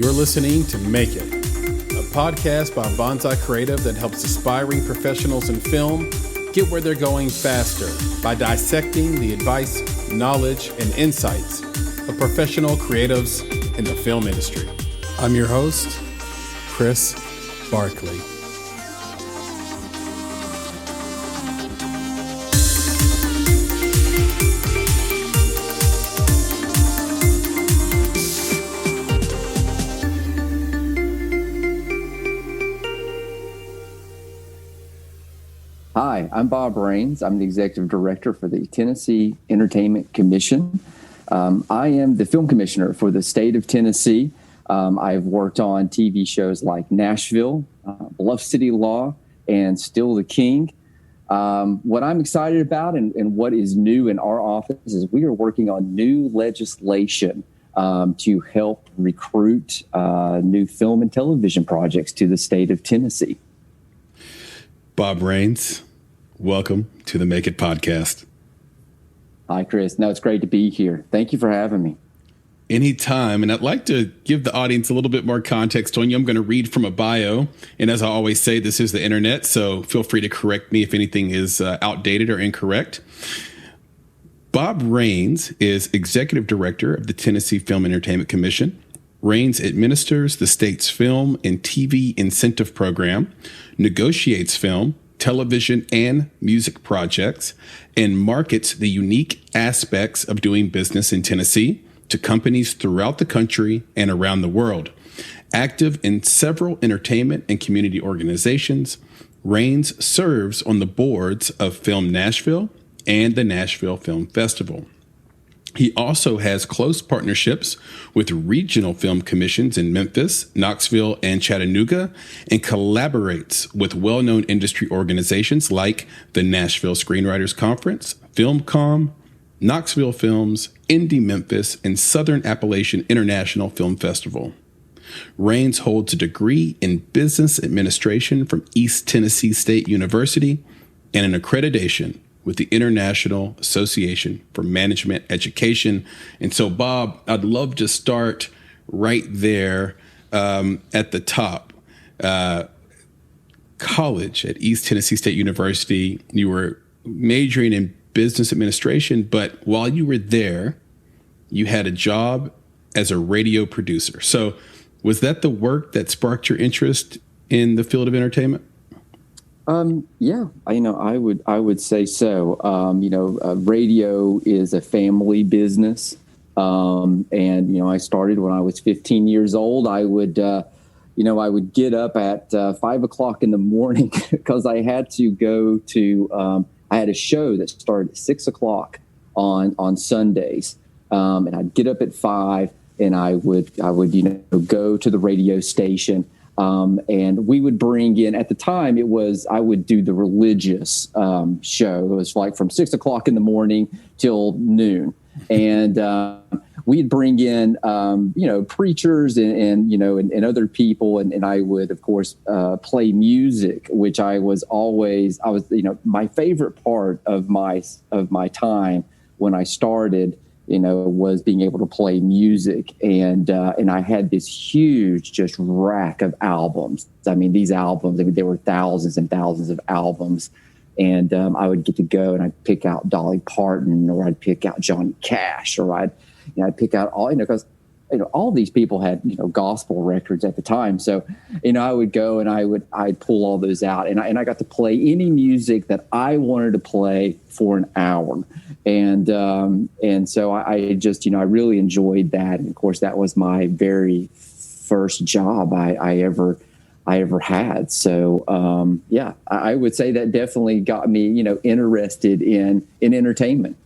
You're listening to Make It, a podcast by Bonsai Creative that helps aspiring professionals in film get where they're going faster by dissecting the advice, knowledge, and insights of professional creatives in the film industry. I'm your host, Chris Barkley. Hi, I'm Bob Raines. I'm the Executive Director for the Tennessee Entertainment Commission. I am the film commissioner for the state of Tennessee. I've worked on TV shows like Nashville, Bluff City Law, and Still the King. What I'm excited about and what is new in our office is we are working on new legislation to help recruit new film and television projects to the state of Tennessee. Bob Raines, welcome to the Make It podcast. Hi, Chris. No, it's great to be here. Thank you for having me. Anytime. And I'd like to give the audience a little bit more context on you. I'm going to read from a bio. And as I always say, this is the internet, so feel free to correct me if anything is outdated or incorrect. Bob Raines is Executive Director of the Tennessee Film and Entertainment Commission. Raines administers the state's film and TV incentive program, negotiates film, television, and music projects, and markets the unique aspects of doing business in Tennessee to companies throughout the country and around the world. Active in several entertainment and community organizations, Raines serves on the boards of Film Nashville and the Nashville Film Festival. He also has close partnerships with regional film commissions in Memphis, Knoxville, and Chattanooga, and collaborates with well-known industry organizations like the Nashville Screenwriters Conference, FilmCom, Knoxville Films, Indie Memphis, and Southern Appalachian International Film Festival. Raines holds a degree in business administration from East Tennessee State University and an accreditation with the International Association for Management Education. And so, Bob, I'd love to start right there at the top. College at East Tennessee State University, you were majoring in business administration, but while you were there, you had a job as a radio producer. So was that the work that sparked your interest in the field of entertainment? Yeah, I would say so. Radio is a family business. And I started when I was 15 years old. I would get up at 5 o'clock in the morning because I had to go to, I had a show that started at 6 o'clock on Sundays. And I'd get up at 5 and I would go to the radio station. And we would bring in, at the time I would do the religious show. It was like from 6 o'clock in the morning till noon. And we'd bring in, preachers and other people. And I would, of course, play music, which my favorite part of my time when I started was being able to play music. And I had this huge just rack of albums. These albums, there were thousands and thousands of albums. And I would get to go and I'd pick out Dolly Parton, or I'd pick out Johnny Cash, or I'd pick out all, because all these people had, gospel records at the time. So, I would go and I'd pull all those out, and I got to play any music that I wanted to play for an hour. And so I just, I really enjoyed that. And of course, that was my very first job I ever had. So, I would say that definitely got me, interested in entertainment.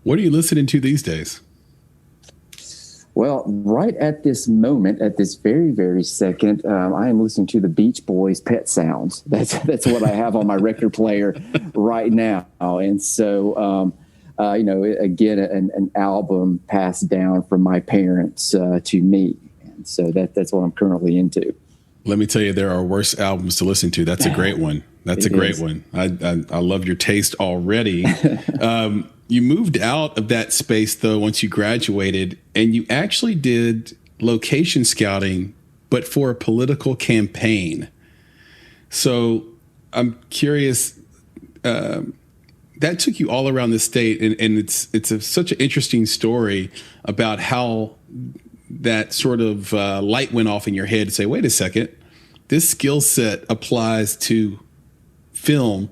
What are you listening to these days? Well, right at this moment, at this very, very second, I am listening to the Beach Boys' Pet Sounds. That's what I have on my record player right now. And so, again, an album passed down from my parents to me. And so that's what I'm currently into. Let me tell you, there are worse albums to listen to. That's a great one. That's a great one. I love your taste already. You moved out of that space, though, once you graduated, and you actually did location scouting, but for a political campaign. So I'm curious, that took you all around the state, and it's such an interesting story about how that sort of light went off in your head to say, wait a second, this skill set applies to film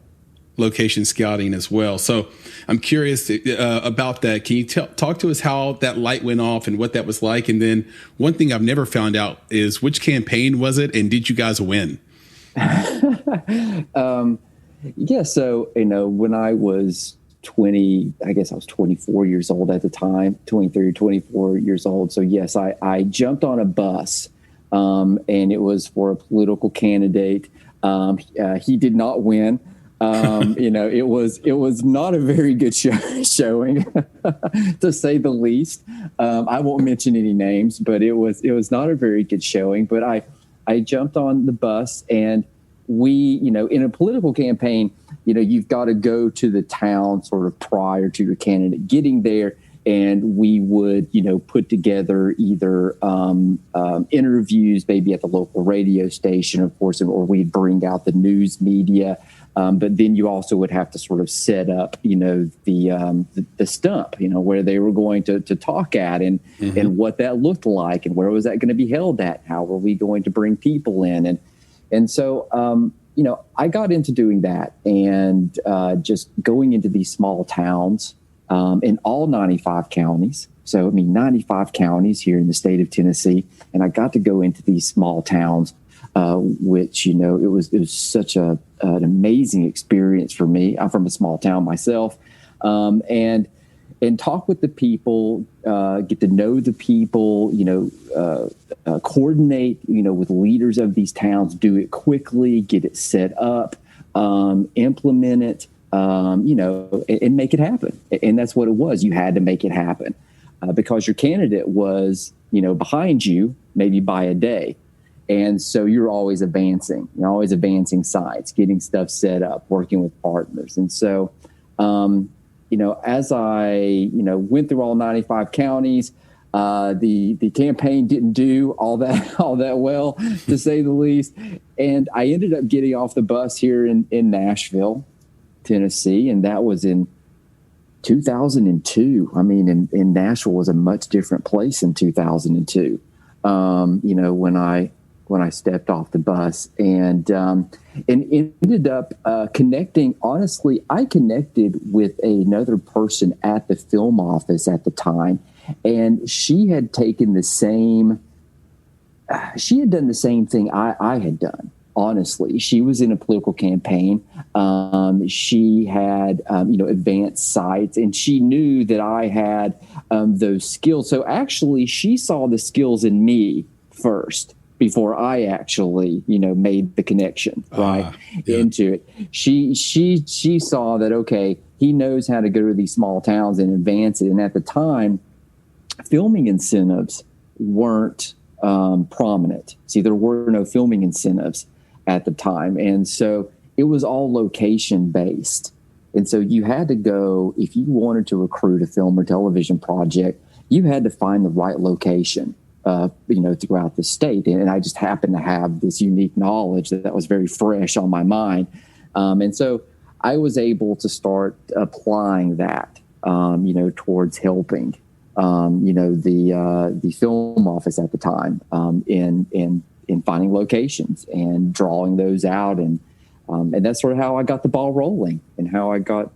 location scouting as well. So I'm curious about that. Can you talk to us how that light went off and what that was like? And then one thing I've never found out is which campaign was it, and did you guys win? Yeah. So, when I was 20, I guess I was 24 years old at the time, 23 or 24 years old. So yes, I jumped on a bus, and it was for a political candidate. He did not win. It was not a very good showing, to say the least. I won't mention any names, but it was not a very good showing. But I jumped on the bus, and we, in a political campaign, you've got to go to the town sort of prior to your candidate getting there. And we would, put together either interviews, maybe at the local radio station, of course, or we'd bring out the news media. But then you also would have to sort of set up, the stump, where they were going to talk at, and what that looked like, and where was that going to be held at? How were we going to bring people in? And so, I got into doing that, and just going into these small towns in all 95 counties. So, 95 counties here in the state of Tennessee. And I got to go into these small towns, which, it was such an amazing experience for me. I'm from a small town myself, and talk with the people, get to know the people, coordinate, with leaders of these towns, do it quickly, get it set up, implement it, and make it happen. And that's what it was. You had to make it happen because your candidate was, behind you maybe by a day. And so you're always advancing. You're always advancing sites, getting stuff set up, working with partners. And so, as I, went through all 95 counties, the campaign didn't do all that well, to say the least. And I ended up getting off the bus here in Nashville, Tennessee, and that was in 2002. And Nashville was a much different place in 2002. When I stepped off the bus, and ended up connecting. Honestly, I connected with another person at the film office at the time, and she had taken the same. She had done the same thing I had done. Honestly, she was in a political campaign. She had, advanced sites, and she knew that I had those skills. So actually, she saw the skills in me first, before I actually, made the connection into it. She saw that, okay, he knows how to go to these small towns and advance it. And at the time, filming incentives weren't prominent. See, there were no filming incentives at the time. And so it was all location based. And so you had to go, if you wanted to recruit a film or television project, you had to find the right location. Throughout the state. And I just happened to have this unique knowledge that was very fresh on my mind. And so I was able to start applying that, towards helping, the film office at the time, in finding locations and drawing those out. And that's sort of how I got the ball rolling and how I got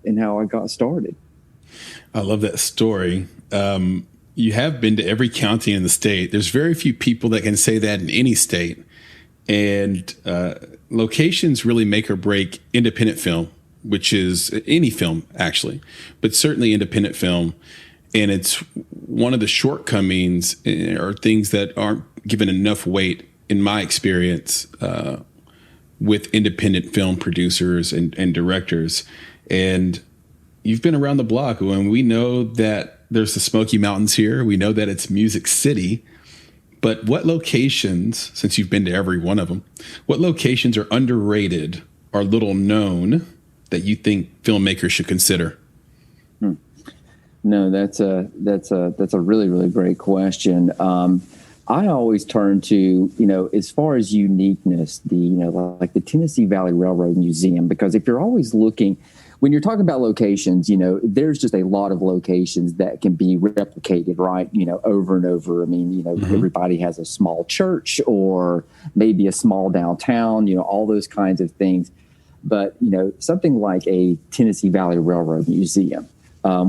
started. I love that story. You have been to every county in the state. There's very few people that can say that in any state. And locations really make or break independent film, which is any film, actually, but certainly independent film. And it's one of the shortcomings or things that aren't given enough weight, in my experience, with independent film producers and directors. And you've been around the block when we know that there's the Smoky Mountains here. We know that it's Music City. But what locations, since you've been to every one of them, what locations are underrated or little known that you think filmmakers should consider? No, that's a really, really great question. I always turn to, as far as uniqueness, like the Tennessee Valley Railroad Museum, because if you're always looking, when you're talking about locations, there's just a lot of locations that can be replicated, right? Over and over. I mean, everybody has a small church or maybe a small downtown, all those kinds of things. But, something like a Tennessee Valley Railroad Museum,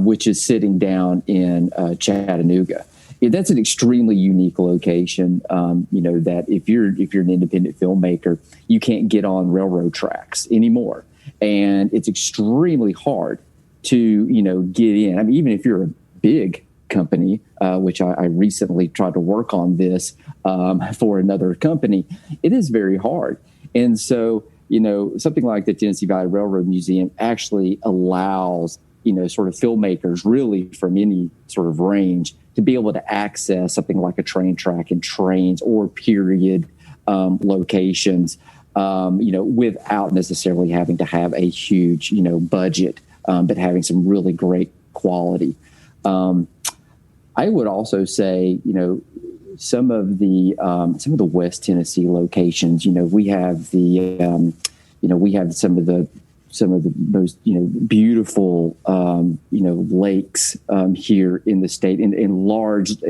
which is sitting down in Chattanooga. That's an extremely unique location, that if you're an independent filmmaker, you can't get on railroad tracks anymore. And it's extremely hard to, get in. I mean, even if you're a big company, which I recently tried to work on this for another company, it is very hard. And so, something like the Tennessee Valley Railroad Museum actually allows, sort of filmmakers really from any sort of range to be able to access something like a train track and trains or period locations, without necessarily having to have a huge, budget, but having some really great quality. I would also say, some of the West Tennessee locations, we have we have some of the most beautiful lakes here in the state, in large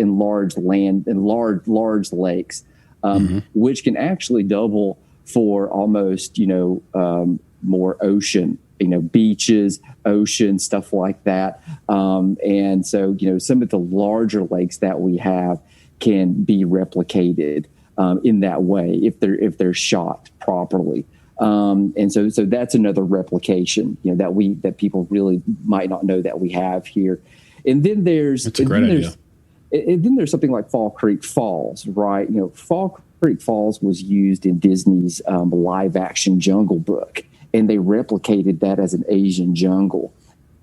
land and large lakes, which can actually double for almost more ocean, beaches, ocean, stuff like that. And so some of the larger lakes that we have can be replicated in that way if they're shot properly. And so that's another replication, that people really might not know that we have here. And then there's something like Fall Creek Falls, right? Fall Creek Falls was used in Disney's live action Jungle Book, and they replicated that as an Asian jungle.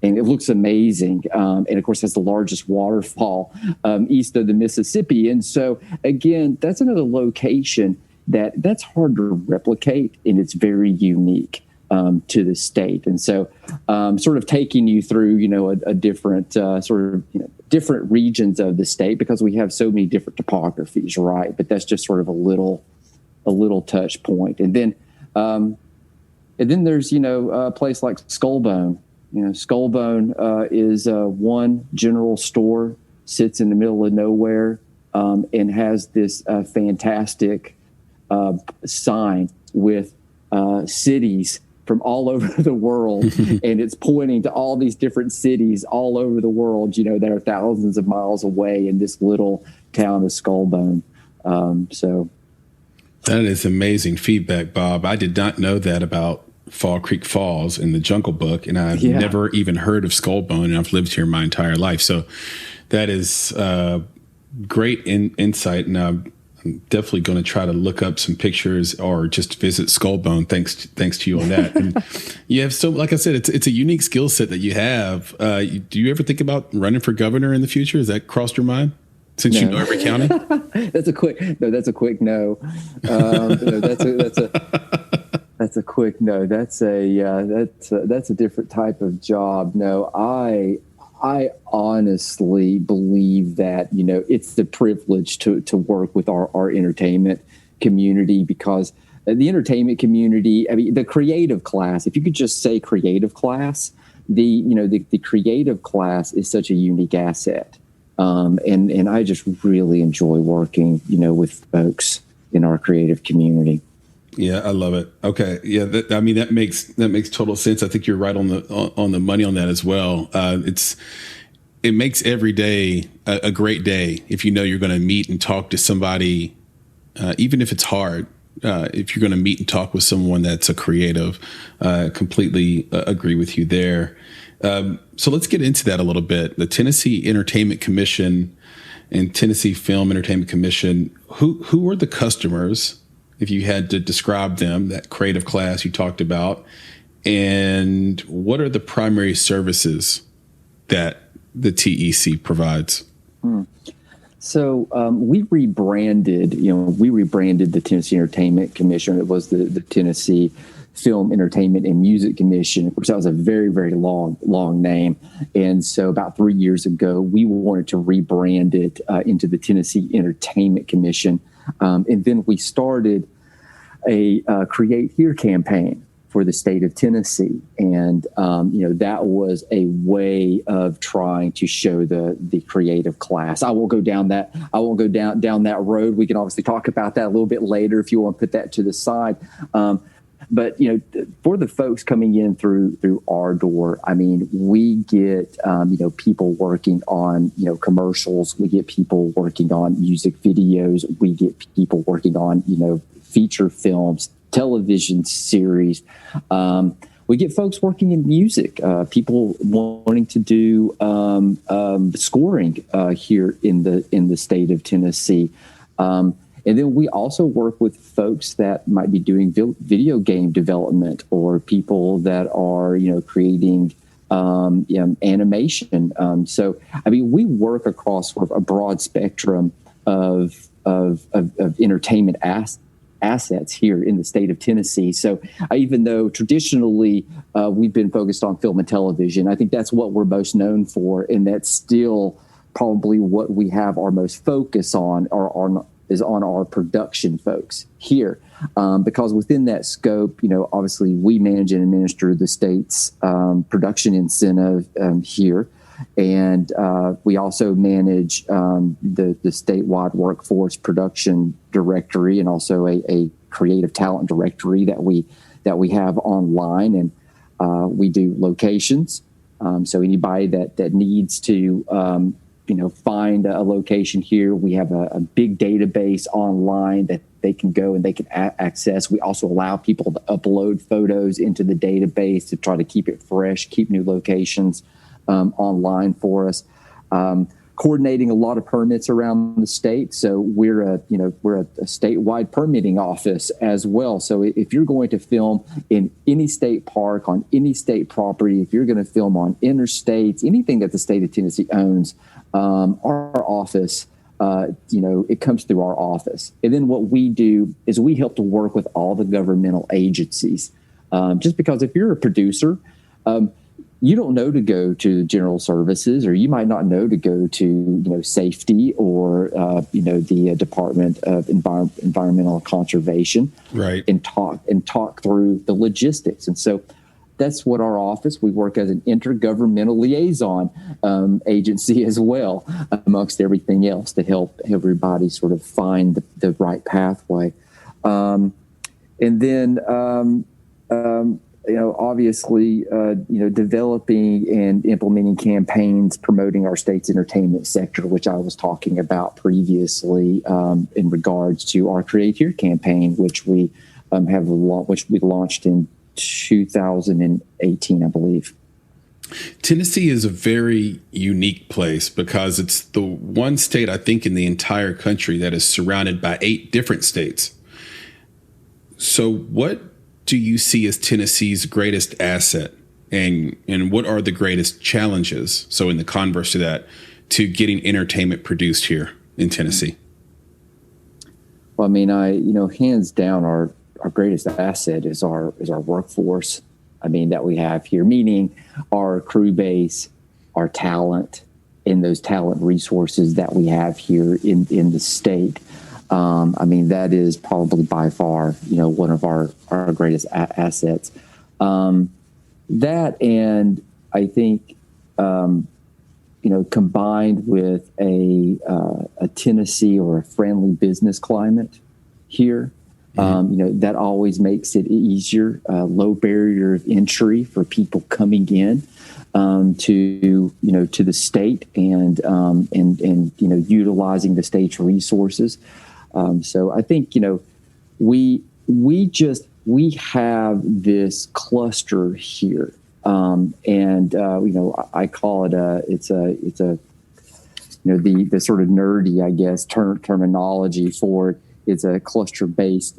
And it looks amazing. And of course, that's the largest waterfall east of the Mississippi. And so again, that's another location that's hard to replicate, and it's very unique to the state. And so sort of taking you through, a different different regions of the state, because we have so many different topographies, right? But that's just sort of a little touch point. And then there's, a place like Skullbone. Skullbone is one general store, sits in the middle of nowhere, and has this fantastic sign with cities from all over the world, and it's pointing to all these different cities all over the world, that are thousands of miles away in this little town of Skullbone. So that is amazing feedback, Bob. I did not know that about Fall Creek Falls in the Jungle Book, and I've never even heard of Skullbone, and I've lived here my entire life. So that is great insight, and I'm definitely going to try to look up some pictures or just visit Skullbone. Thanks to you on that. And you have like I said, it's a unique skill set that you have. Do you ever think about running for governor in the future? Has that crossed your mind? Since you know every county? That's a quick no. That's a quick no. That's a quick no. That's a different type of job. No, I honestly believe that, it's the privilege to work with our entertainment community, because the entertainment community, I mean, the creative class, if you could just say creative class, the creative class is such a unique asset. And I just really enjoy working, with folks in our creative community. Yeah, I love it. Okay. Yeah. That makes total sense. I think you're right on the money on that as well. It makes every day a great day if you know you're going to meet and talk to somebody, even if it's hard. If you're going to meet and talk with someone that's a creative, completely agree with you there. So let's get into that a little bit. The Tennessee Entertainment Commission and Tennessee Film Entertainment Commission, who are the customers, if you had to describe them, that creative class you talked about, and what are the primary services that the TEC provides? So we rebranded the Tennessee Entertainment Commission. It was the Tennessee Film, Entertainment, and Music Commission. Of course, that was a very, very long name. And so about 3 years ago, we wanted to rebrand it into the Tennessee Entertainment Commission. And then we started a Create Here campaign for the state of Tennessee. And, that was a way of trying to show the creative class. I won't go down that road. We can obviously talk about that a little bit later if you want to put that to the side. But, for the folks coming in through our door, I mean, we get, people working on, commercials. We get people working on music videos. We get people working on, feature films, television series. We get folks working in music, people wanting to do scoring here in the state of Tennessee. And then we also work with folks that might be doing video game development, or people that are, creating animation. So, I mean, we work across sort of a broad spectrum of entertainment assets here in the state of Tennessee. So even though traditionally we've been focused on film and television, I think that's what we're most known for, and that's still probably what we have our most focus on, is on our production folks here, because within that scope, obviously we manage and administer the state's production incentive here, and we also manage the statewide workforce production directory, and also a creative talent directory that we have online, and we do locations. So anybody that needs to find a location here, we have a big database online that they can go and they can access. We also allow people to upload photos into the database to try to keep it fresh, keep new locations online for us. Coordinating a lot of permits around the state. So we're a statewide permitting office as well. So if you're going to film in any state park, on any state property, if you're going to film on interstates, anything that the state of Tennessee owns, our office, it comes through our office. And then what we do is we help to work with all the governmental agencies. Just because if you're a producer, you don't know to go to general services, or you might not know to go to, safety, or, the Department of Environmental Conservation, right, and talk through the logistics. And so that's what our office, we work as an intergovernmental liaison agency as well, amongst everything else, to help everybody sort of find the right pathway. And then, obviously, developing and implementing campaigns promoting our state's entertainment sector, which I was talking about previously, in regards to our Create Here campaign, which we launched in 2018, I believe. Tennessee is a very unique place because it's the one state, I think, in the entire country that is surrounded by 8 different states. So what do you see as Tennessee's greatest asset, and what are the greatest challenges? So in the converse to that, to getting entertainment produced here in Tennessee? Well, I mean, hands down, our greatest asset is our workforce. I mean, that we have here, meaning our crew base, our talent, and those talent resources that we have here in the state. I mean, that is probably by far, one of our greatest assets. That, and I think, combined with a Tennessee or a friendly business climate here, that always makes it easier, low barrier of entry for people coming in to the state, and utilizing the state's resources. So I think, we have this cluster here. I call it the sort of nerdy, I guess, terminology for it. It's a cluster-based,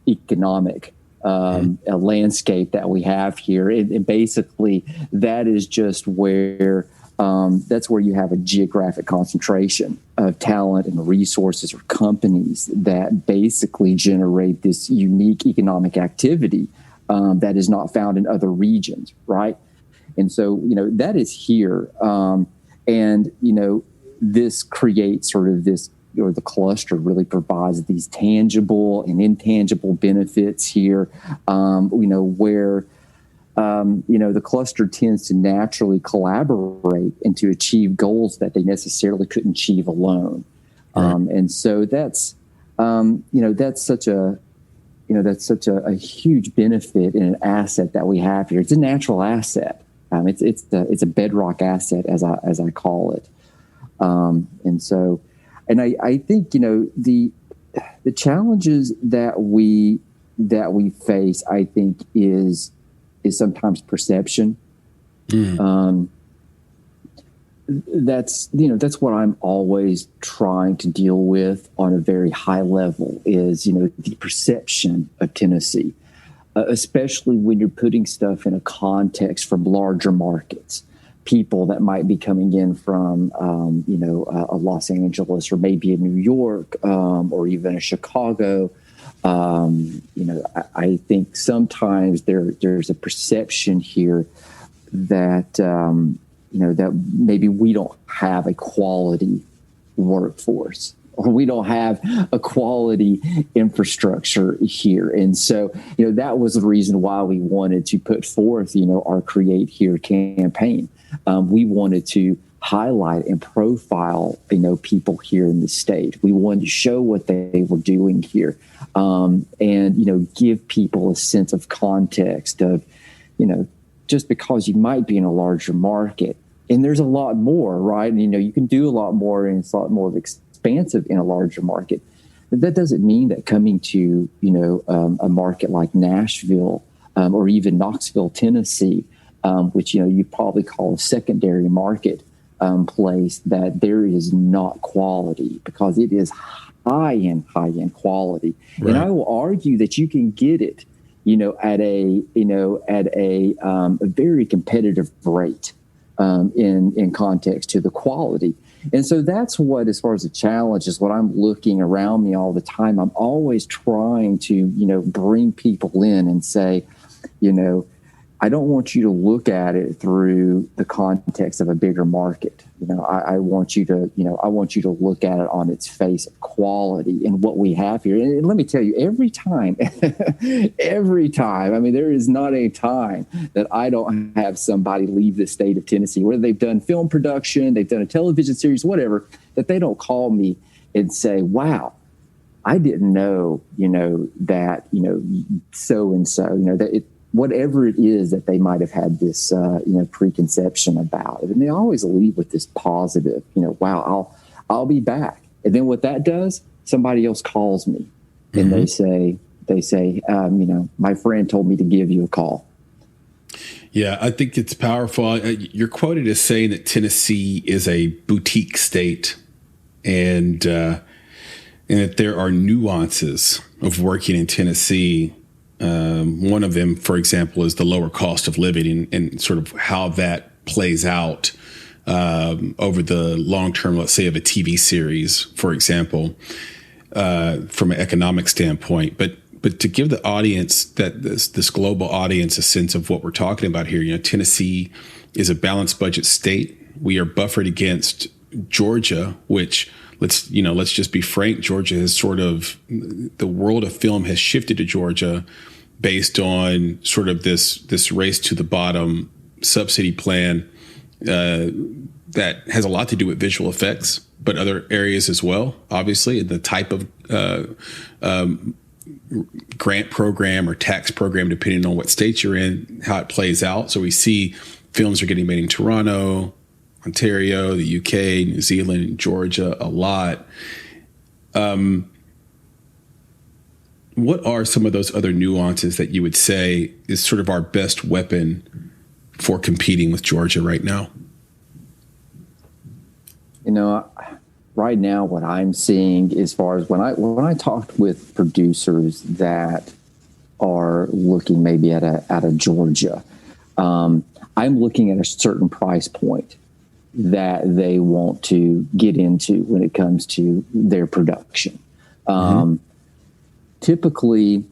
economic a landscape that we have here. And basically, that is just where that's where you have a geographic concentration of talent and resources, or companies that basically generate this unique economic activity that is not found in other regions, right? And so, that is here. And, this creates sort of this, or the cluster really provides these tangible and intangible benefits here, where, the cluster tends to naturally collaborate and to achieve goals that they necessarily couldn't achieve alone. Right. And so that's such a huge benefit and an asset that we have here. It's a natural asset. It's a bedrock asset, as I call it. And I think, the challenges that we face, I think is sometimes perception. That's what I'm always trying to deal with on a very high level is, the perception of Tennessee, especially when you're putting stuff in a context from larger markets, people that might be coming in from, a Los Angeles or maybe a New York, or even a Chicago. I think sometimes there's a perception here that, that maybe we don't have a quality workforce, or we don't have a quality infrastructure here. And so, that was the reason why we wanted to put forth, our Create Here campaign. We wanted to highlight and profile, people here in the state. We wanted to show what they were doing here, and, give people a sense of context of, just because you might be in a larger market, and there's a lot more, right? And, you can do a lot more, and it's a lot more expansive in a larger market. But that doesn't mean that coming to, a market like Nashville, or even Knoxville, Tennessee, which, you probably call a secondary market place, that there is not quality, because it is high end quality. Right. And I will argue that you can get it, at a very competitive rate, in context to the quality. And so that's what, as far as the challenge is, what I'm looking around me all the time. I'm always trying to, bring people in and say, I don't want you to look at it through the context of a bigger market. I want you to, look at it on its face of quality and what we have here. And let me tell you, every time, I mean, there is not a time that I don't have somebody leave the state of Tennessee, whether they've done film production, they've done a television series, whatever, that they don't call me and say, wow, I didn't know, that, so-and-so, that it, whatever it is that they might have had this, preconception about it. And they always leave with this positive, wow, I'll be back. And then what that does, somebody else calls me and they say, my friend told me to give you a call. Yeah, I think it's powerful. You're quoted as saying that Tennessee is a boutique state, and that there are nuances of working in Tennessee. One of them, for example, is the lower cost of living, and sort of how that plays out over the long term, let's say, of a TV series, for example, from an economic standpoint. But to give the audience, that this global audience, a sense of what we're talking about here, Tennessee is a balanced budget state. We are buffered against Georgia, which let's just be frank, Georgia has sort of, the world of film has shifted to Georgia based on sort of this race to the bottom subsidy plan that has a lot to do with visual effects, but other areas as well, obviously, the type of grant program or tax program, depending on what state you're in, how it plays out. So we see films are getting made in Toronto, Ontario, the UK, New Zealand, Georgia, a lot. What are some of those other nuances that you would say is sort of our best weapon for competing with Georgia right now? Right now, what I'm seeing, as far as when I talked with producers that are looking maybe at a Georgia, I'm looking at a certain price point that they want to get into when it comes to their production. Typically,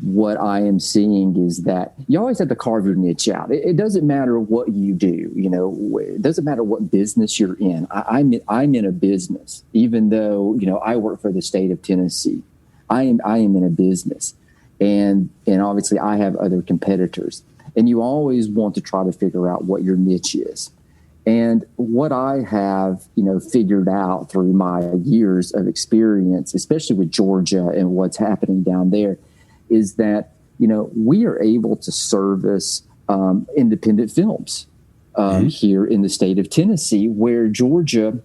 what I am seeing is that you always have to carve your niche out. It doesn't matter what you do, it doesn't matter what business you're in. I'm in a business, even though, I work for the state of Tennessee. I am in a business, and obviously I have other competitors, and you always want to try to figure out what your niche is. And what I have, figured out through my years of experience, especially with Georgia and what's happening down there, is that, we are able to service independent films here in the state of Tennessee, where Georgia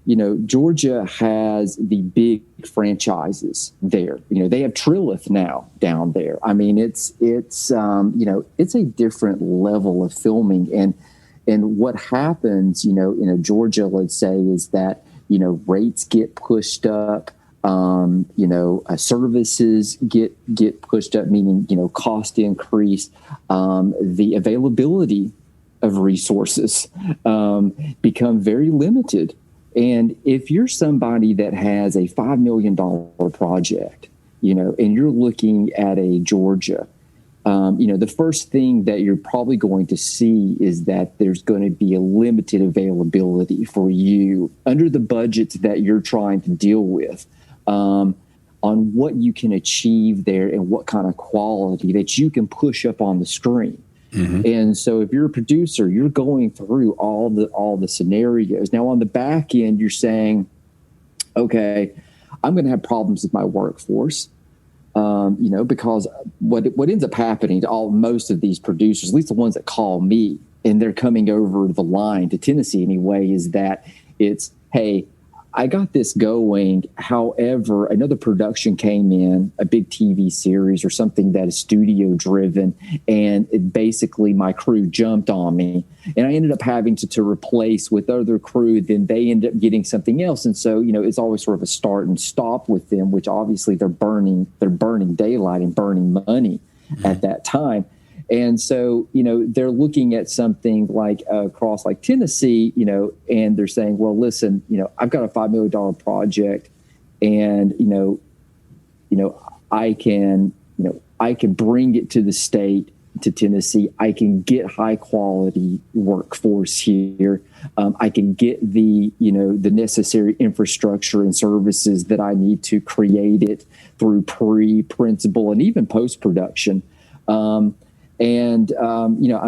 has the big franchises there. They have Trilith now down there. I mean, it's a different level of filming. And what happens, in Georgia, let's say, is that, rates get pushed up, services get pushed up, meaning, cost increase, the availability of resources become very limited. And if you're somebody that has a $5 million project, and you're looking at a Georgia, the first thing that you're probably going to see is that there's going to be a limited availability for you under the budgets that you're trying to deal with, on what you can achieve there and what kind of quality that you can push up on the screen. Mm-hmm. And so if you're a producer, you're going through all the scenarios. Now on the back end, you're saying, okay, I'm going to have problems with my workforce. Because what ends up happening to most of these producers, at least the ones that call me and they're coming over the line to Tennessee anyway, is that it's, hey, I got this going. However, another production came in, a big TV series or something that is studio driven, and basically my crew jumped on me, and I ended up having to replace with other crew. Then they end up getting something else, and so it's always sort of a start and stop with them, which obviously they're burning daylight and burning money at that time. And so, they're looking at something like across like Tennessee, and they're saying, well, listen, I've got a $5 million project, and, I can bring it to the state, to Tennessee. I can get high quality workforce here. I can get the necessary infrastructure and services that I need to create it through principal, and even post-production. I'm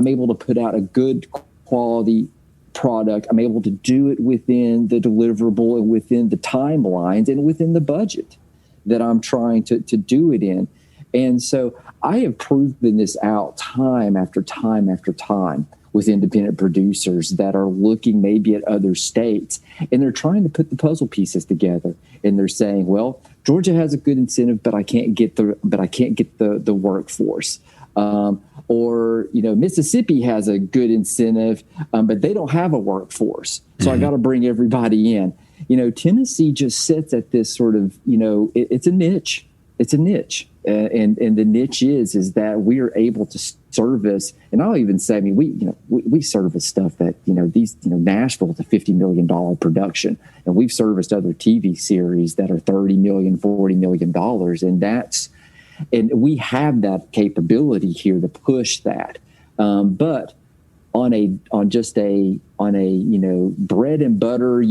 able to put out a good quality product. I'm able to do it within the deliverable and within the timelines and within the budget that I'm trying to do it in. And so I have proven this out time after time after time with independent producers that are looking maybe at other states, and they're trying to put the puzzle pieces together. And they're saying, well, Georgia has a good incentive, but I can't get the workforce. Or Mississippi has a good incentive, but they don't have a workforce. So I got to bring everybody in. Tennessee just sits at this sort of, it's a niche. It's a niche. And the niche is that we are able to service, and I'll even say, we service stuff that, Nashville's a $50 million production, and we've serviced other TV series that are $30 million, $40 million. And we have that capability here to push that. But on bread and butter,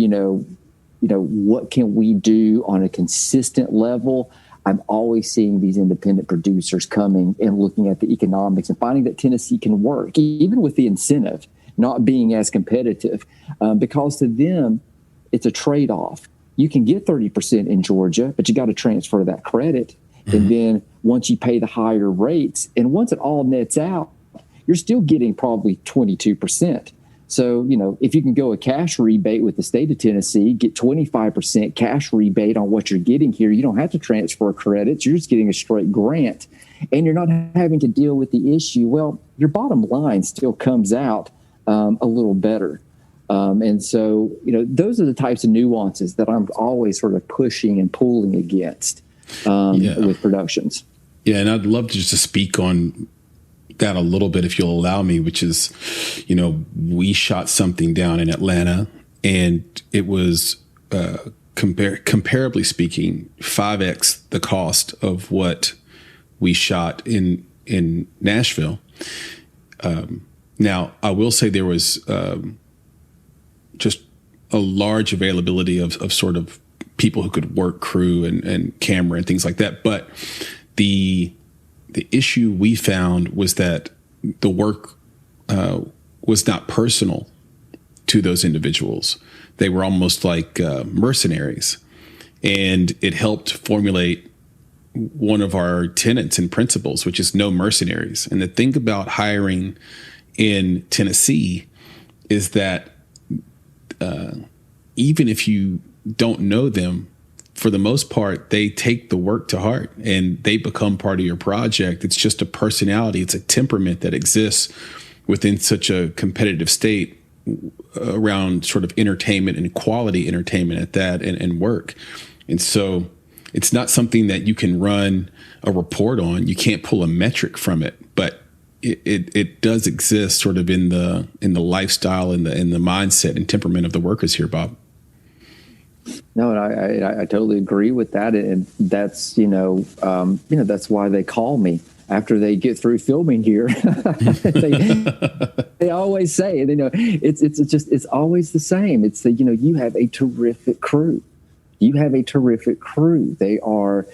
what can we do on a consistent level? I'm always seeing these independent producers coming and looking at the economics and finding that Tennessee can work, even with the incentive not being as competitive, because to them, it's a trade-off. You can get 30% in Georgia, but you got to transfer that credit. Mm-hmm. And then once you pay the higher rates, and once it all nets out, you're still getting probably 22%. So, if you can go a cash rebate with the state of Tennessee, get 25% cash rebate on what you're getting here, you don't have to transfer credits. You're just getting a straight grant, and you're not having to deal with the issue. Well, your bottom line still comes out a little better. And so, those are the types of nuances that I'm always sort of pushing and pulling against with productions. Yeah, and I'd love to just to speak on that a little bit, if you'll allow me, which is, we shot something down in Atlanta, and it was comparably speaking 5x the cost of what we shot in Nashville. Now, I will say there was just a large availability of sort of people who could work crew and camera and things like that. But the issue we found was that the work was not personal to those individuals. They were almost like mercenaries. And it helped formulate one of our tenets and principles, which is no mercenaries. And the thing about hiring in Tennessee is that even if you don't know them, for the most part, they take the work to heart and they become part of your project. It's just a personality. It's a temperament that exists within such a competitive state around sort of entertainment and quality entertainment at that and work. And so it's not something that you can run a report on. You can't pull a metric from it, but it does exist sort of in the lifestyle and the mindset and temperament of the workers here, Bob. No, and I totally agree with that. And that's, that's why they call me after they get through filming here. they always say, it's always the same. It's you have a terrific crew. You have a terrific crew. They are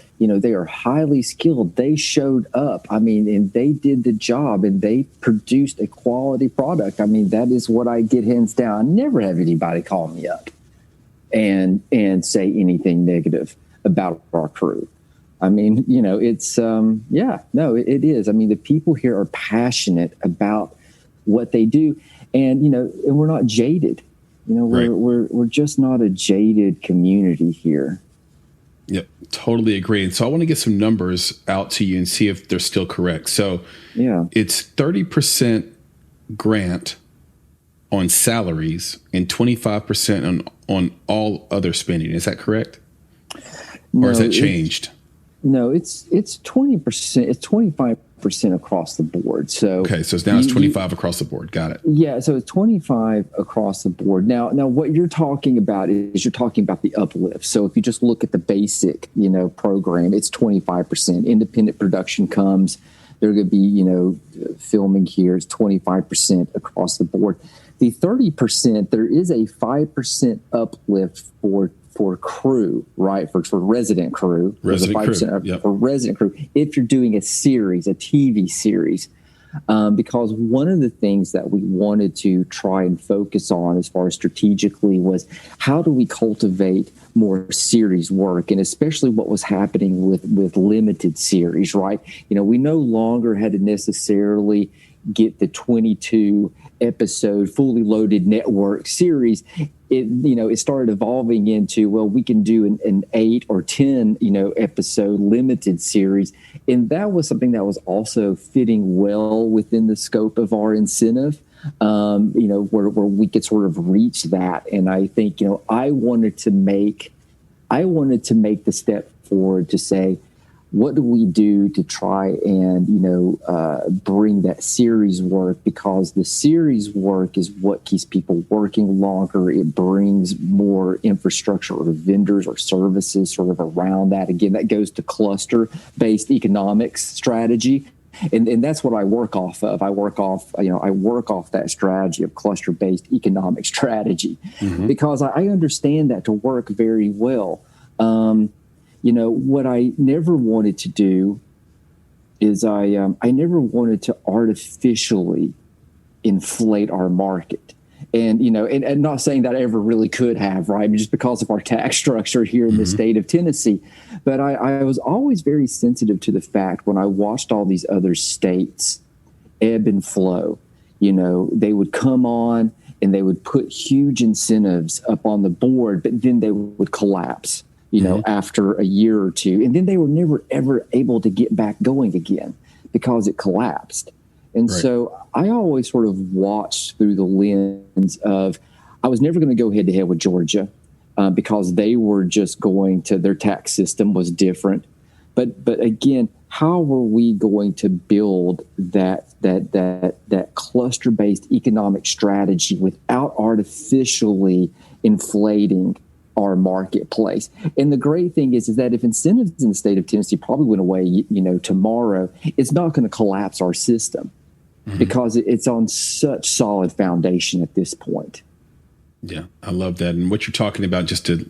highly skilled. They showed up. I mean, and they did the job and they produced a quality product. I mean, that is what I get hands down. I never have anybody call me up and say anything negative about our crew. I mean, it's, it is. I mean, the people here are passionate about what they do and we're not jaded. Right. We're just not a jaded community here. Yep, totally agree. And so I want to get some numbers out to you and see if they're still correct. So it's 30% grant on salaries and 25% on all other spending. Is that correct? Or has that changed? No, it's 20%. It's 25% across the board. So okay, so now it's 25 across the board. Got it. Yeah, so it's 25 across the board. Now what you're talking about is you're talking about the uplift. So if you just look at the basic, program, it's 25%. Independent production comes. They're going to be, filming here. It's 25% across the board. The 30%, there is a 5% uplift for crew, right? For resident crew. Yep. For resident crew, if you're doing a series, a TV series. Because one of the things that we wanted to try and focus on as far as strategically was how do we cultivate more series work, and especially what was happening with limited series, right? We no longer had to necessarily get the 22 episode fully loaded network series. It started evolving into, well, we can do an 8 or 10, episode limited series. And that was something that was also fitting well within the scope of our incentive, where we could sort of reach that. And I think, I wanted to make the step forward to say, what do we do to try and, bring that series work? Because the series work is what keeps people working longer. It brings more infrastructure or vendors or services sort of around that. Again, that goes to cluster-based economics strategy. And that's what I work off of. I work off that strategy of cluster-based economic strategy, because I understand that to work very well. What I never wanted to do is I never wanted to artificially inflate our market. And, and not saying that I ever really could have, right? I mean, just because of our tax structure here in the state of Tennessee. But I was always very sensitive to the fact when I watched all these other states ebb and flow, they would come on and they would put huge incentives up on the board, but then they would collapse. After a year or two. And then they were never, ever able to get back going again because it collapsed. And so I always sort of watched through the lens of, I was never going to go head to head with Georgia because they were just their tax system was different. But again, how were we going to build that cluster-based economic strategy without artificially inflating our marketplace. And the great thing is that if incentives in the state of Tennessee probably went away, tomorrow, it's not going to collapse our system because it's on such solid foundation at this point. Yeah, I love that. And what you're talking about, just to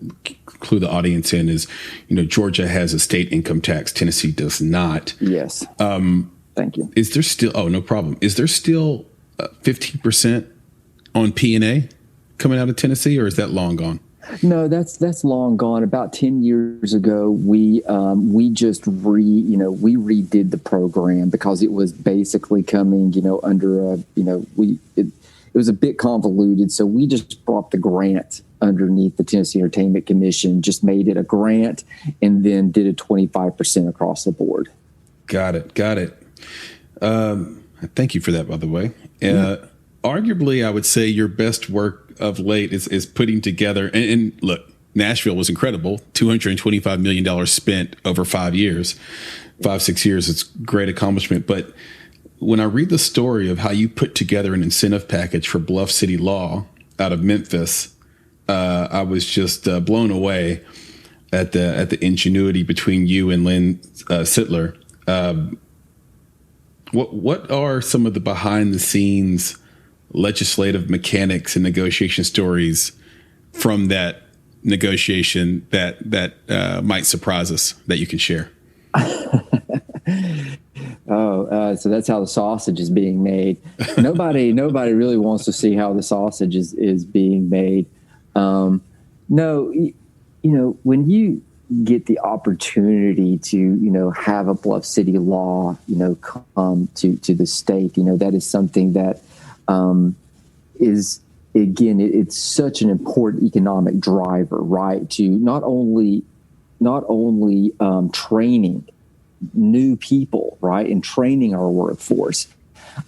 clue the audience in, is, Georgia has a state income tax. Tennessee does not. Yes. Thank you. Is there still, no problem. Is there still 15% on P&A coming out of Tennessee, or is that long gone? No, that's long gone. About 10 years ago, we just we redid the program because it was basically coming, under a, it was a bit convoluted. So we just brought the grant underneath the Tennessee Entertainment Commission, just made it a grant, and then did a 25% across the board. Got it. Thank you for that, by the way. Arguably, I would say your best work of late is putting together, and look, Nashville was incredible. $225 million spent over 5 years, 5-6 years. It's a great accomplishment. But when I read the story of how you put together an incentive package for Bluff City Law out of Memphis, I was just blown away at the ingenuity between you and Lynn Sittler. What are some of the behind the scenes legislative mechanics and negotiation stories from that negotiation that might surprise us that you can share? So that's how the sausage is being made. Nobody really wants to see how the sausage is being made. No, when you get the opportunity to, have a Bluff City Law, come to the state, that is something that is, again, it's such an important economic driver, right? To not only training new people, right, and training our workforce,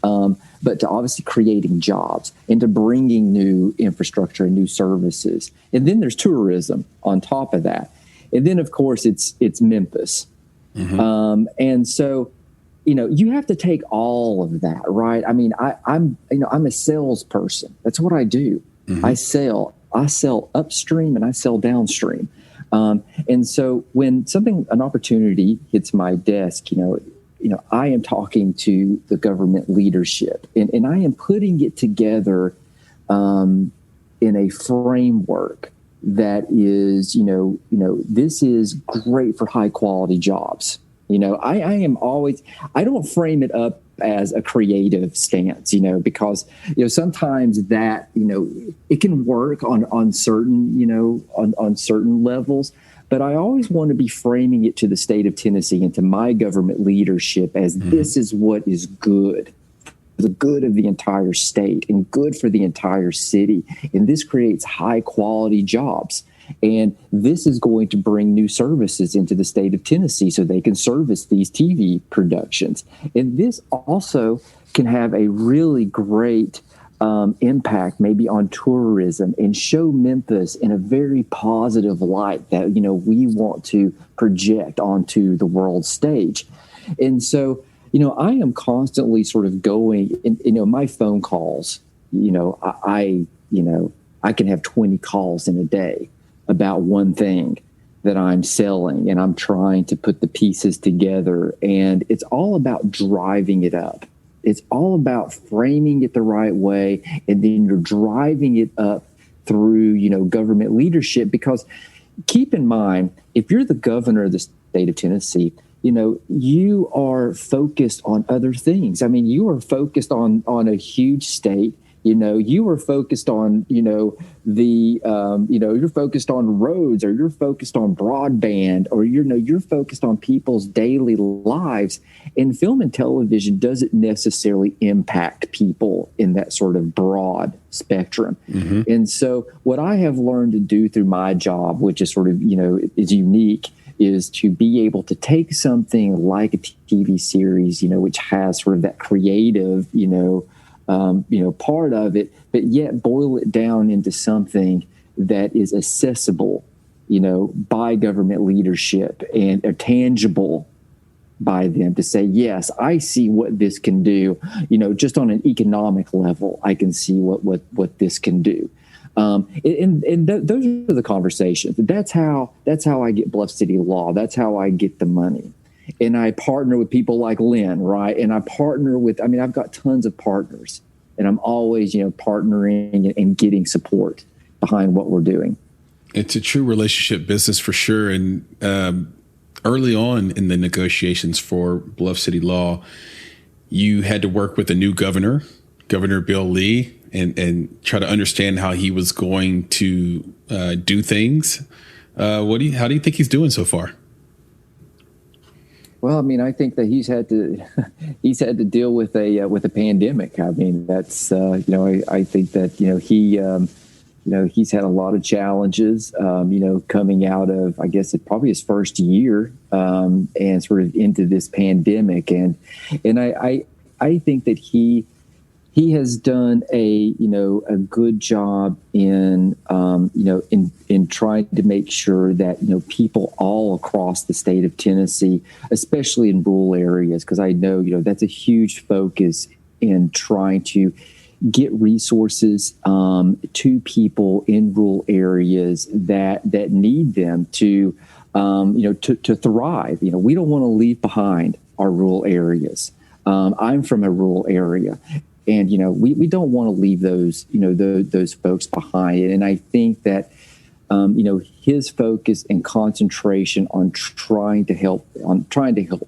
but to obviously creating jobs and to bringing new infrastructure and new services. And then there's tourism on top of that. And then, of course, it's Memphis. And so, you have to take all of that, right? I mean, I'm a salesperson. That's what I do. I sell upstream and I sell downstream. And so when an opportunity hits my desk, I am talking to the government leadership and I am putting it together in a framework that is, this is great for high quality jobs. I don't frame it up as a creative stance, because, sometimes that, it can work on certain, on certain levels, but I always want to be framing it to the state of Tennessee and to my government leadership as this is what is good, for the good of the entire state and good for the entire city. And this creates high quality jobs. And this is going to bring new services into the state of Tennessee so they can service these TV productions. And this also can have a really great impact maybe on tourism and show Memphis in a very positive light that, we want to project onto the world stage. And so, I am constantly sort of going, my phone calls, I can have 20 calls in a day about one thing that I'm selling, and I'm trying to put the pieces together. And it's all about driving it up. It's all about framing it the right way. And then you're driving it up through, government leadership, because keep in mind, if you're the governor of the state of Tennessee, you are focused on other things. I mean, you are focused on a huge state. You are focused on, you're focused on roads, or you're focused on broadband, or, you're focused on people's daily lives. And film and television doesn't necessarily impact people in that sort of broad spectrum. And so what I have learned to do through my job, which is sort of, is unique, is to be able to take something like a TV series, which has sort of that creative, part of it, but yet boil it down into something that is accessible, by government leadership and are tangible by them to say, yes, I see what this can do. Just on an economic level, I can see what this can do. Those are the conversations. That's how I get Bluff City Law. That's how I get the money. And I partner with people like Lynn, right? And I partner with, I've got tons of partners, and I'm always, partnering and getting support behind what we're doing. It's a true relationship business for sure. And early on in the negotiations for Bluff City Law, you had to work with a new governor, Governor Bill Lee, and try to understand how he was going to do things. How do you think he's doing so far? Well, I think that he's had to deal with a pandemic. That's I think that he's had a lot of challenges. Coming out of, I guess, it probably his first year and sort of into this pandemic, and I think that he has done a good job in trying to make sure that people all across the state of Tennessee, especially in rural areas, because I know that's a huge focus in trying to get resources to people in rural areas that need them to thrive. We don't want to leave behind our rural areas. I'm from a rural area. And, we don't want to leave those folks behind. And I think that, his focus and concentration on trying to help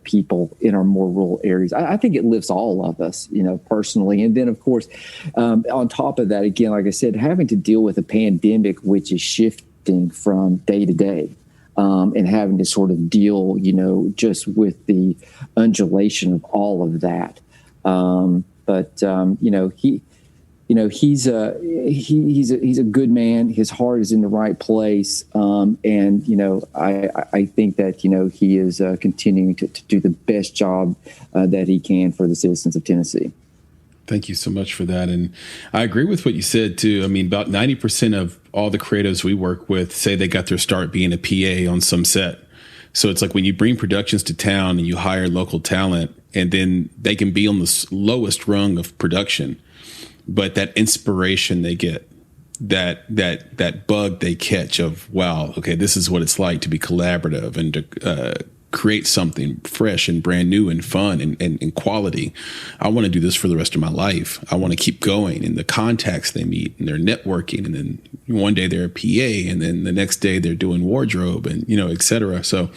people in our more rural areas, I think it lifts all of us, personally. And then, of course, on top of that, again, like I said, having to deal with a pandemic, which is shifting from day to day. And having to sort of deal, just with the undulation of all of that. He's a good man. His heart is in the right place. I think that, he is continuing to do the best job that he can for the citizens of Tennessee. Thank you so much for that. And I agree with what you said, too. About 90% of all the creatives we work with say they got their start being a PA on some set. So it's like when you bring productions to town and you hire local talent, and then they can be on the lowest rung of production, but that inspiration they get, that bug they catch of, wow, okay, this is what it's like to be collaborative and to create something fresh and brand new and fun and quality. I want to do this for the rest of my life. I want to keep going, and the contacts they meet, and they're networking, and then one day they're a PA, and then the next day they're doing wardrobe, and et cetera. So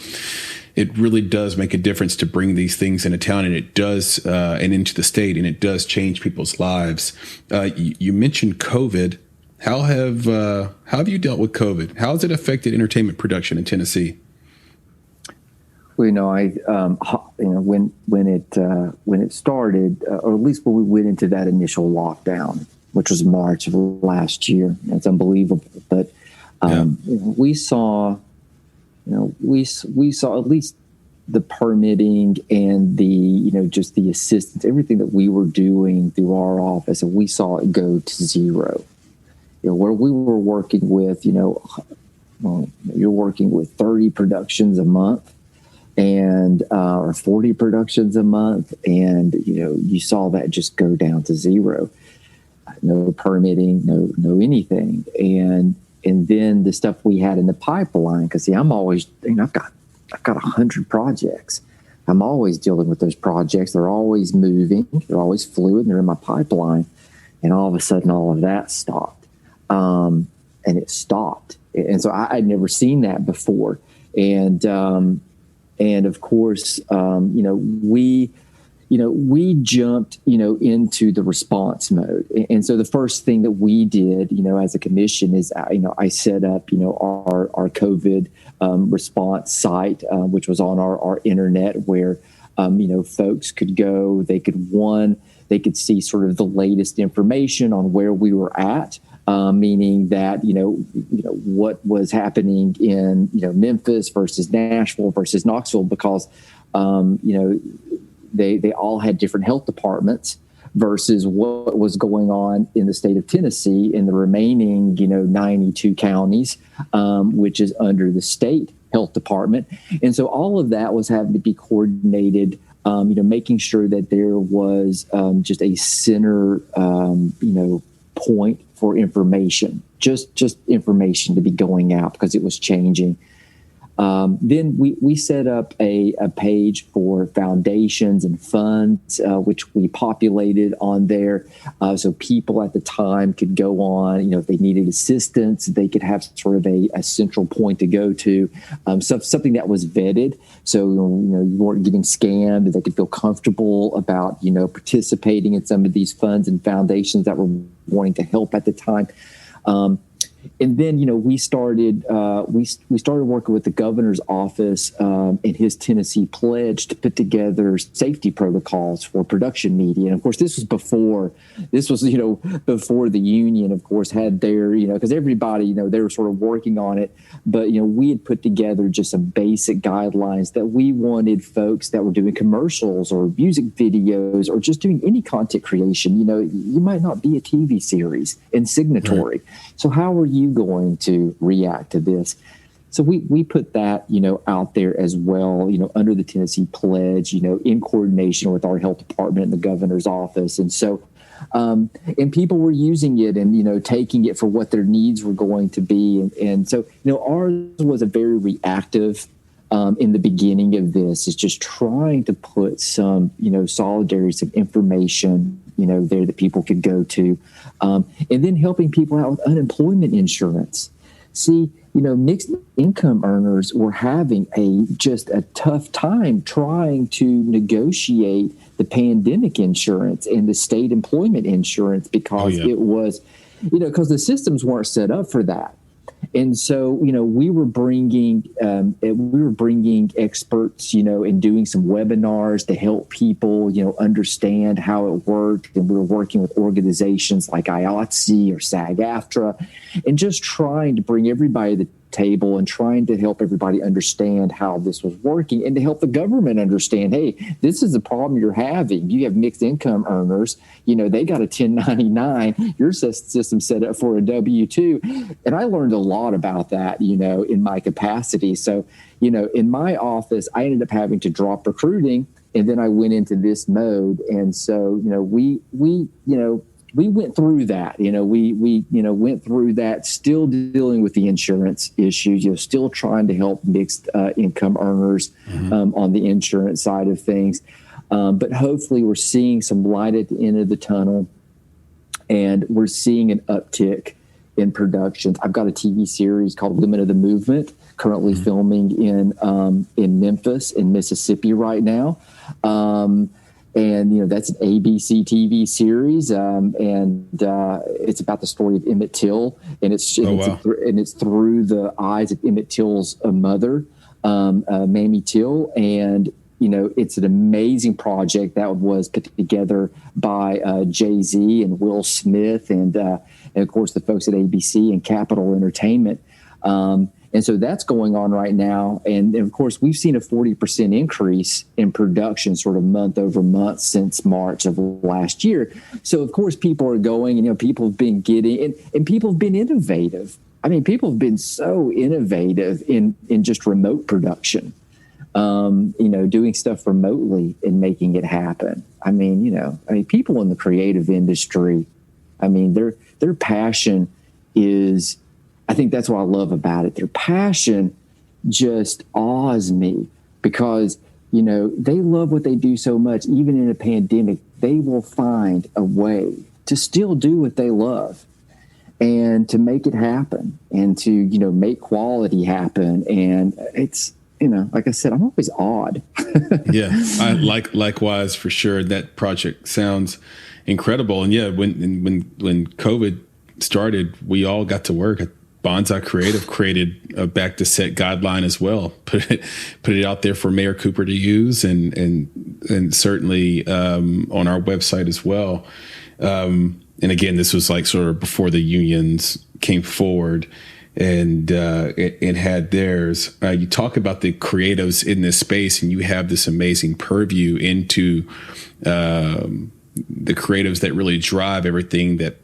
it really does make a difference to bring these things into town, and it does, and into the state, and it does change people's lives. You mentioned COVID. How have you dealt with COVID? How has it affected entertainment production in Tennessee? Well, when it started, or at least when we went into that initial lockdown, which was March of last year, it's unbelievable. But we saw at least the permitting and the just the assistance, everything that we were doing through our office, and we saw it go to zero. Where we were working with, you're working with 30 productions a month. And or 40 productions a month, and you saw that just go down to zero. No permitting, no anything, and then the stuff we had in the pipeline. Because I'm always, I've got 100 projects. I'm always dealing with those projects. They're always moving. They're always fluid. And they're in my pipeline, and all of a sudden, all of that stopped, and it stopped. And so I'd never seen that before, and of course, we jumped, into the response mode. And so the first thing that we did, as a commission is, I set up, our COVID response site, which was on our internet, where, folks could go, they could see sort of the latest information on where we were at. Meaning that, what was happening in, Memphis versus Nashville versus Knoxville, because, they all had different health departments versus what was going on in the state of Tennessee in the remaining, 92 counties, which is under the state health department. And so all of that was having to be coordinated, making sure that there was just a center, point for information, just information to be going out because it was changing. Then we set up a page for foundations and funds, which we populated on there. So people at the time could go on, if they needed assistance, they could have sort of a central point to go to, something that was vetted. So, you weren't getting scammed. They could feel comfortable about, participating in some of these funds and foundations that were wanting to help at the time. And then, we started working with the governor's office and his Tennessee pledge to put together safety protocols for production media. And of course, this was before the union, of course, had their, because everybody, they were sort of working on it. But, we had put together just some basic guidelines that we wanted folks that were doing commercials or music videos or just doing any content creation. You might not be a TV series and signatory. Right. So how are you going to react to this? So we put that, out there as well, under the Tennessee pledge, in coordination with our health department and the governor's office. And so, and people were using it and, taking it for what their needs were going to be. And so, ours was a very reactive, in the beginning of this, is just trying to put some, solidarity, some information, there that people could go to, and then helping people out with unemployment insurance. See, mixed income earners were having just a tough time trying to negotiate the pandemic insurance and the state employment insurance because it was, because the systems weren't set up for that. And so, we were bringing experts, and doing some webinars to help people, understand how it worked. And we were working with organizations like IATSE or SAG-AFTRA and just trying to bring everybody to the table and trying to help everybody understand how this was working and to help the government understand, hey, this is the problem you're having. You have mixed income earners, they got a 1099, your system set up for a W-2. And I learned a lot about that, in my capacity. So, in my office, I ended up having to drop recruiting and then I went into this mode. And so, we went through that, we went through that, still dealing with the insurance issues, still trying to help mixed income earners on the insurance side of things. But hopefully we're seeing some light at the end of the tunnel and we're seeing an uptick in productions. I've got a TV series called Women of the Movement currently filming in Memphis in Mississippi right now. And, that's an ABC TV series. And it's about the story of Emmett Till. And it's through the eyes of Emmett Till's mother, Mamie Till. And, it's an amazing project that was put together by Jay-Z and Will Smith and of course, the folks at ABC and Capitol Entertainment. And so that's going on right now. And of course, we've seen a 40% increase in production sort of month over month since March of last year. So, of course, people are going, people have been getting and people have been innovative. I mean, people have been so innovative in just remote production, doing stuff remotely and making it happen. I mean, people in the creative industry, their passion is, I think that's what I love about it. Their passion just awes me because, they love what they do so much. Even in a pandemic, they will find a way to still do what they love and to make it happen and to, make quality happen. And it's, like I said, I'm always awed. Yeah, I likewise for sure. That project sounds incredible. And yeah, when COVID started, we all got to work. Bonsai Creative created a back to set guideline as well. Put it out there for Mayor Cooper to use, and certainly on our website as well. And again, this was like sort of before the unions came forward and it had theirs. You talk about the creatives in this space, and you have this amazing purview into the creatives that really drive everything that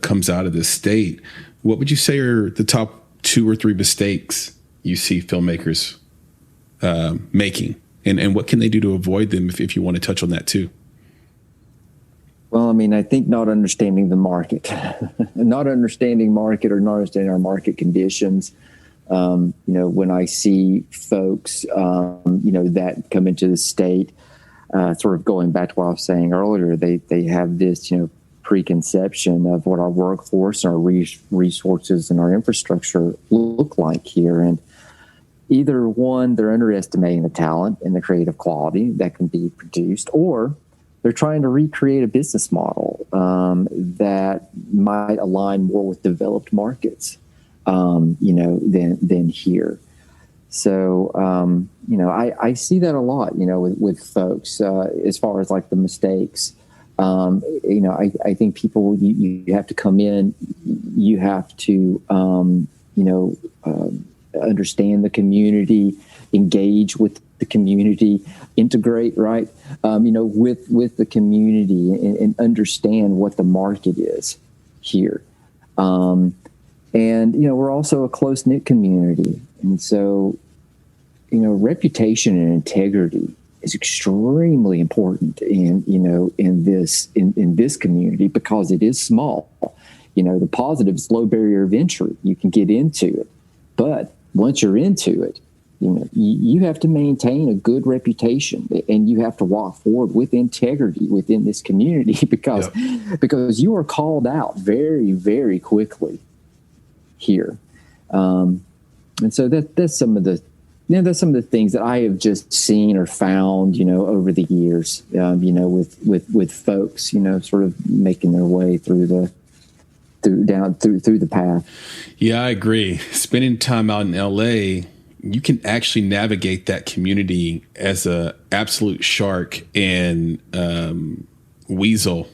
comes out of this state. What would you say are the top 2 or 3 mistakes you see filmmakers making, and what can they do to avoid them if you want to touch on that too? Well, I mean, I think not understanding the market, not understanding market or not understanding our market conditions. When I see folks, that come into the state, sort of going back to what I was saying earlier, they have this, preconception of what our workforce, our resources, and our infrastructure look like here. And either one, they're underestimating the talent and the creative quality that can be produced, or they're trying to recreate a business model that might align more with developed markets, than here. So, I see that a lot, with folks as far as like the mistakes. I think people, you have to come in, you have to, understand the community, engage with the community, integrate, right? With the community and understand what the market is here. We're also a close-knit community. And so, reputation and integrity is extremely important in this community, because it is small. The positive is low barrier of entry. You can get into it. But once you're into it, you have to maintain a good reputation, and you have to walk forward with integrity within this community because you are called out very, very quickly here. And so that's some of the things that I have just seen or found, over the years, with folks, sort of making their way through the path. Yeah, I agree. Spending time out in LA, you can actually navigate that community as a absolute shark and weasel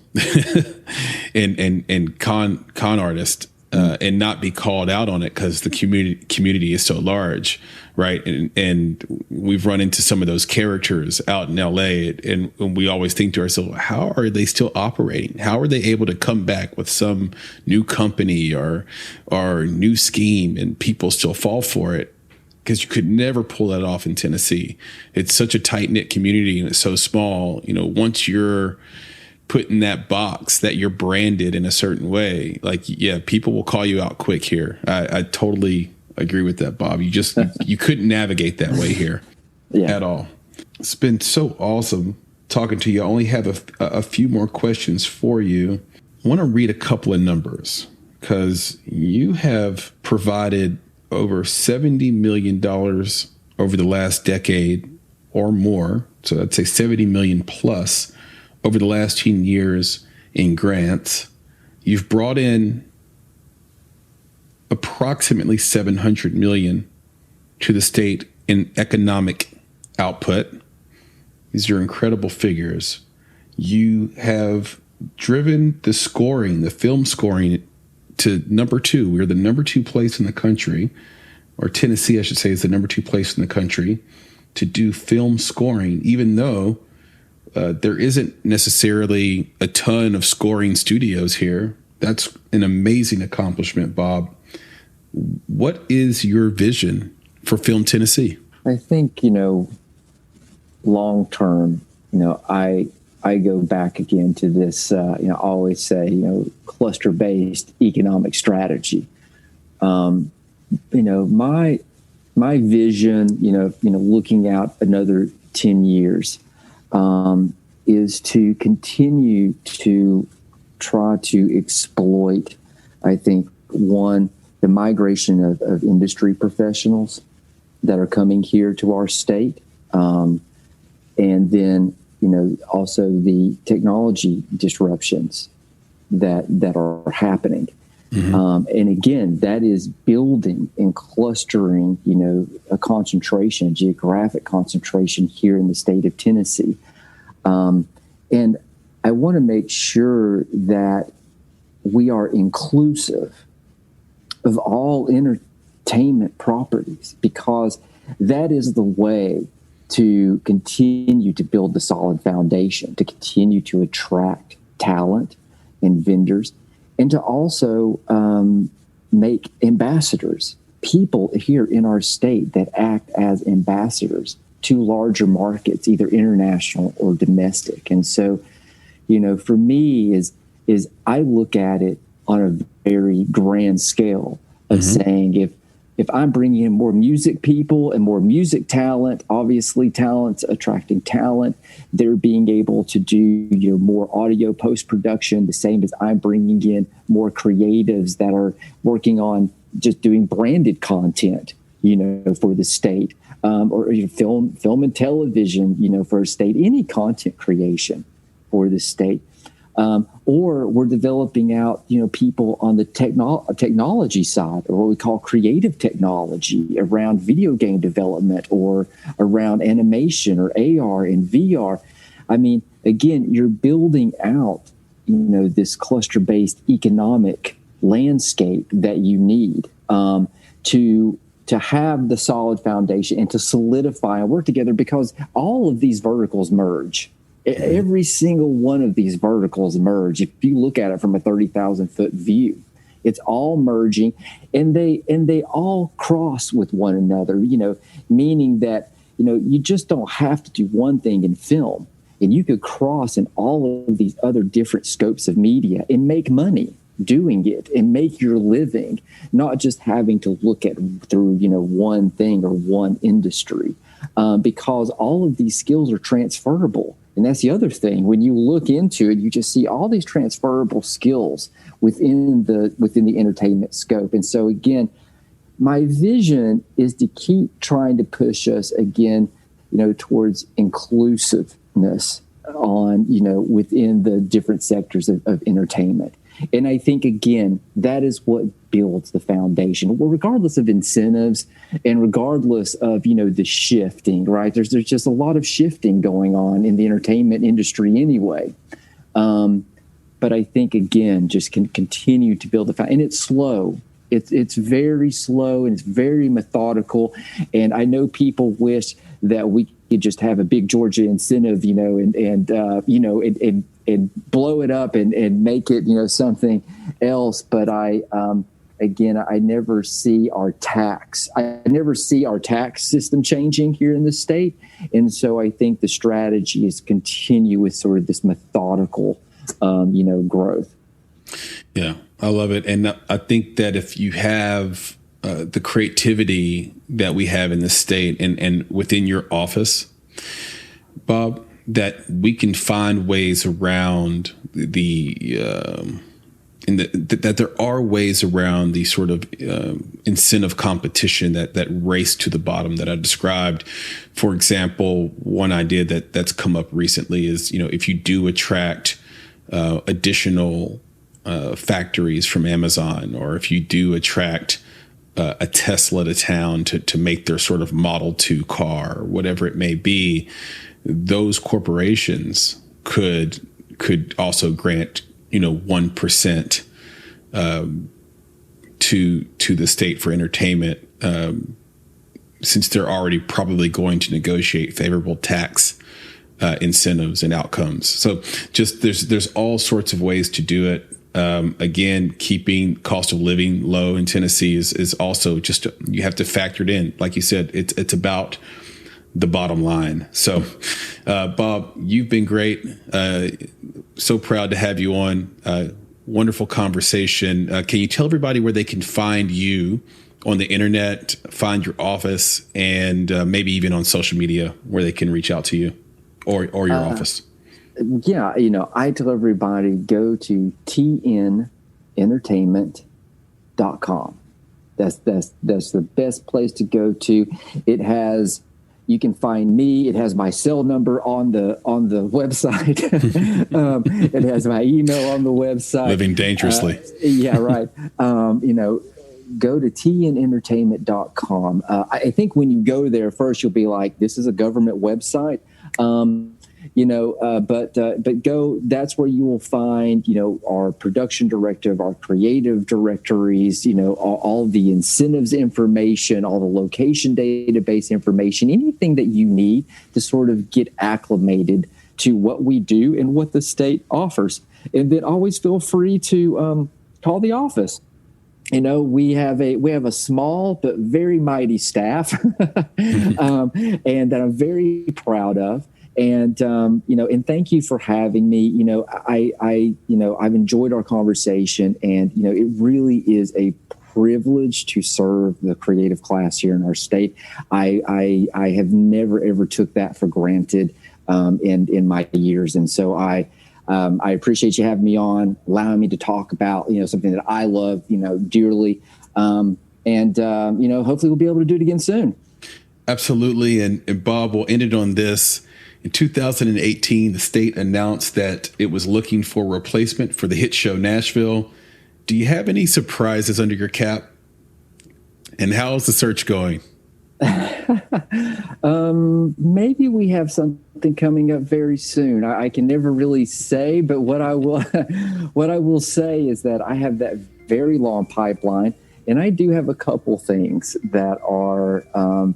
and con artist, and not be called out on it because the community is so large, right? And we've run into some of those characters out in LA, and we always think to ourselves, how are they still operating? How are they able to come back with some new company or new scheme and people still fall for it? Because you could never pull that off in Tennessee. It's such a tight-knit community and it's so small. Once you're put in that box that you're branded in a certain way, people will call you out quick here. I totally agree with that, Bob. You couldn't navigate that way here at all. It's been so awesome talking to you. I only have a few more questions for you. I want to read a couple of numbers because you have provided over $70 million over the last decade or more. So I'd say 70 million plus over the last 10 years in grants. You've brought in approximately 700 million to the state in economic output. These are incredible figures. You have driven the film scoring to number 2. We're the number 2 place in the country, or Tennessee, I should say, is the number 2 place in the country to do film scoring, even though there isn't necessarily a ton of scoring studios here. That's an amazing accomplishment, Bob. What is your vision for Film Tennessee? I think, long term, I go back again to this, I always say, cluster-based economic strategy. My vision, looking out another 10 years, is to continue to try to exploit, I think, one, the migration of industry professionals that are coming here to our state, and then also the technology disruptions that are happening. Mm-hmm. And again, that is building and clustering, a concentration, geographic concentration here in the state of Tennessee. And I want to make sure that we are inclusive of all entertainment properties, because that is the way to continue to build the solid foundation, to continue to attract talent and vendors, and to also make ambassadors, people here in our state that act as ambassadors to larger markets, either international or domestic. And so, for me is I look at it on a very grand scale of saying if I'm bringing in more music people and more music talent, obviously talent's attracting talent, they're being able to do more audio post-production, the same as I'm bringing in more creatives that are working on just doing branded content, for the state, or film and television, for a state, any content creation for the state. Or we're developing out, people on the technology side, or what we call creative technology around video game development or around animation or AR and VR. I mean, again, you're building out, this cluster-based economic landscape that you need to have the solid foundation and to solidify and work together, because all of these verticals merge. Every single one of these verticals merge. If you look at it from a 30,000 foot view, it's all merging, and they all cross with one another, meaning that, you just don't have to do one thing in film, and you could cross in all of these other different scopes of media and make money doing it and make your living, not just having to look at through, one thing or one industry, because all of these skills are transferable. And that's the other thing. When you look into it, you just see all these transferable skills within the entertainment scope. And so, again, my vision is to keep trying to push us again, towards inclusiveness on, within the different sectors of entertainment. And I think, again, that is what builds the foundation. Well, regardless of incentives and regardless of, the shifting, right? There's just a lot of shifting going on in the entertainment industry anyway. But I think, again, just can continue to build the foundation. And it's slow. It's very slow and it's very methodical. And I know people wish that we could just have a big Georgia incentive, and blow it up and make it, something else. But I never see our tax system changing here in the state. And so I think the strategy is continue with sort of this methodical, growth. Yeah, I love it. And I think that if you have the creativity that we have in the state and within your office, Bob, that we can find ways around that there are ways around the sort of incentive competition, that race to the bottom that I described. For example, one idea that's come up recently is, if you do attract additional factories from Amazon, or if you do attract a Tesla to town to make their sort of Model 2 car, or whatever it may be, those corporations could also grant 1% to the state for entertainment, since they're already probably going to negotiate favorable tax incentives and outcomes. So just there's all sorts of ways to do it. Again, keeping cost of living low in Tennessee is also just, you have to factor it in. Like you said, it's about the bottom line. So, Bob, you've been great. So proud to have you on. Wonderful conversation. Can you tell everybody where they can find you on the internet, find your office, and maybe even on social media where they can reach out to you or your office? Yeah, I tell everybody, go to tnentertainment.com. That's the best place to go to. You can find me. It has my cell number on the website. It has my email on the website. Living dangerously. Yeah, right. Go to tnentertainment.com. I think when you go there first, you'll be like, this is a government website. But go, that's where you will find, our production directive, our creative directories, all the incentives information, all the location database information, anything that you need to sort of get acclimated to what we do and what the state offers. And then always feel free to call the office. We have a small but very mighty staff, and that I'm very proud of. And, and thank you for having me. I've enjoyed our conversation, and, it really is a privilege to serve the creative class here in our state. I have never, ever took that for granted, in my years. And so I appreciate you having me on, allowing me to talk about, something that I love, dearly. Hopefully we'll be able to do it again soon. Absolutely. And Bob, we'll end it on this. In 2018, the state announced that it was looking for a replacement for the hit show Nashville. Do you have any surprises under your cap? And how's the search going? Maybe we have something coming up very soon. I can never really say, but what I will say is that I have that very long pipeline. And I do have a couple things that are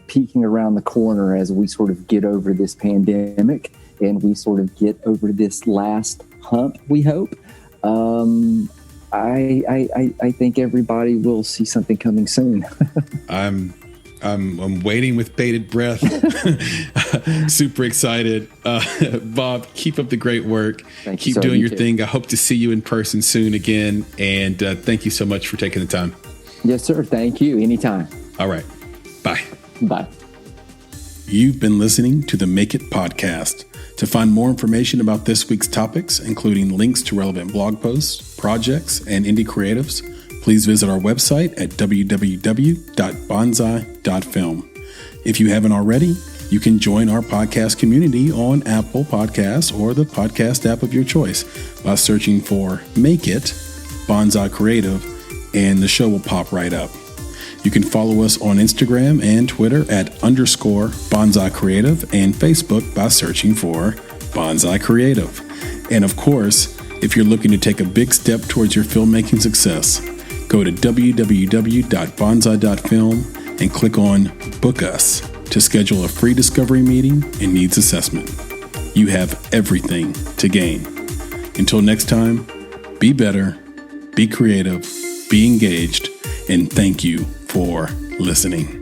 peeking around the corner as we sort of get over this pandemic and we sort of get over this last hump, we hope. I think everybody will see something coming soon. I'm waiting with bated breath. Super excited. Bob, keep up the great work. Keep doing your thing. I hope to see you in person soon again. And thank you so much for taking the time. Yes, sir. Thank you. Anytime. All right. Bye. Bye. You've been listening to the Make It podcast. To find more information about this week's topics, including links to relevant blog posts, projects, and indie creatives, please visit our website at www.bonsai.film. If you haven't already, you can join our podcast community on Apple Podcasts or the podcast app of your choice by searching for Make It Bonsai Creative, and the show will pop right up. You can follow us on Instagram and Twitter at _Bonsai Creative and Facebook by searching for Bonsai Creative. And of course, if you're looking to take a big step towards your filmmaking success, go to www.bonsai.film and click on Book Us to schedule a free discovery meeting and needs assessment. You have everything to gain. Until next time, be better, be creative, be engaged, and thank you for listening.